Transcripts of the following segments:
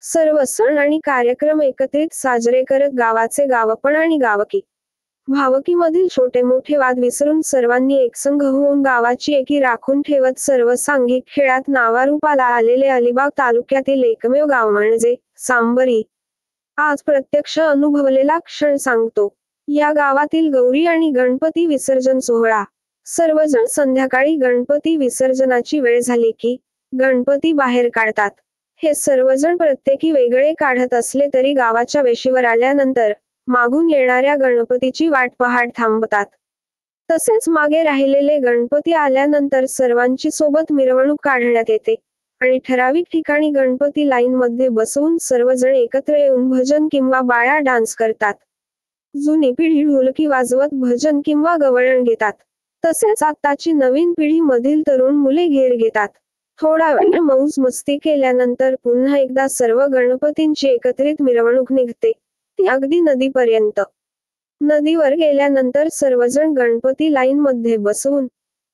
सर्व सण आणि कार्यक्रम एकत्रित साजरे करत गावाचे गावपण आणि गावकी भावकीमधील छोटे मोठे वाद विसरून सर्वांनी एकसंघ होऊन गावाची एकी राखून ठेवत सर्व सांघिक खेळात नावारूपाला आलेले अलिबाग तालुक्यातील एकमेव गाव म्हणजे सांबरी आज प्रत्यक्ष अनुभवलेला क्षण सांगतो। या गावातील गौरी आणि गणपती विसर्जन सोहळा सर्वजण संध्याकाळी गणपती विसर्जनाची वेळ झाली की गणपती बाहेर काढतात। हे सर्वजण प्रत्येकी वेगळे काढत असले तरी गावाच्या वेशीवर आल्यानंतर मागून येणाऱ्या गणपतीची वाट पाहत थांबतात। तसेच मागे राहिलेले गणपती आल्यानंतर सर्वांची सोबत मिरवणूक काढण्यात येते आणि ठराविक ठिकाणी गणपती लाईन मध्ये बसवून सर्वजण एकत्र येऊन भजन किंवा बाळा डान्स करतात। जुनी पिढी ढोलकी वाजवत भजन किंवा गवळण घेतात, तसेच आताची नवीन पिढी मधील तरुण मुले घेर घेतात। थोडा वेळ मौज मस्ती केल्यानंतर पुन्हा एकदा सर्व गणपतींची एकत्रित मिरवणूक निघते, ती अगदी नदीपर्यंत। नदीवर गेल्यानंतर सर्वजण गणपती लाईन मध्ये बसवून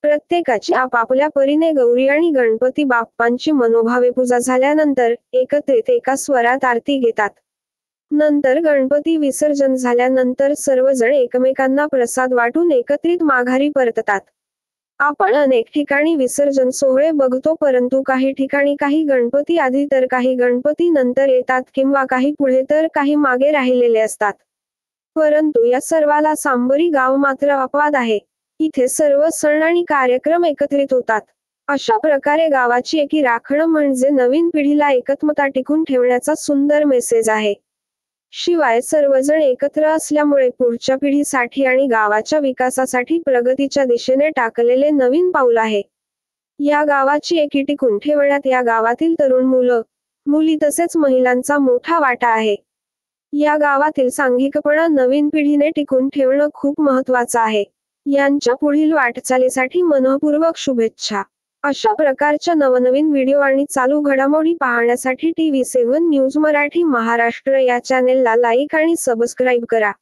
प्रत्येकाची आपापल्या परीने गौरी आणि गणपती बाप्पांची मनोभावे पूजा झाल्यानंतर एकत्रित एका स्वरात आरती घेतात। नंतर गणपती विसर्जन झाल्यानंतर सर्वजण एकमेकांना प्रसाद वाटून एकत्रित माघारी परततात। आपण अनेक ठिकाणी विसर्जन सोहळे बघतो, परंतु काही ठिकाणी काही गणपती आधी तर काही गणपती नंतर येतात किंवा काही पुढे तर काही मागे राहिलेले असतात। परंतु या सर्वाला सांबरी गाव मात्र अपवाद आहे। इथे सर्व सण आणि कार्यक्रम एकत्रित होतात। अशा प्रकारे गावाची एकी राखणं म्हणजे नवीन पिढीला एकत्मता टिकून ठेवण्याचा सुंदर मेसेज आहे। शिवाय सर्वजण एकत्र असल्यामुळे पुढच्या पिढीसाठी आणि गावाच्या विकासासाठी प्रगतीच्या दिशेने टाकलेले नवीन पाऊल आहे। या गावाची एकी टिकून ठेवण्यात या गावातील तरुण मुलं, मुली तसेच महिलांचा मोठा वाटा आहे। या गावातील सांघिकपणा नवीन पिढीने टिकून ठेवणं खूप महत्त्वाचं आहे। यांच्या पुढील वाटचालीसाठी मनःपूर्वक शुभेच्छा। अशा प्रकारच्या नवनवीन व्हिडिओ आणि चालू घडामोडी पाहण्यासाठी TV7 न्यूज मराठी महाराष्ट्र या चॅनेलला लाईक आणि सबस्क्राईब करा।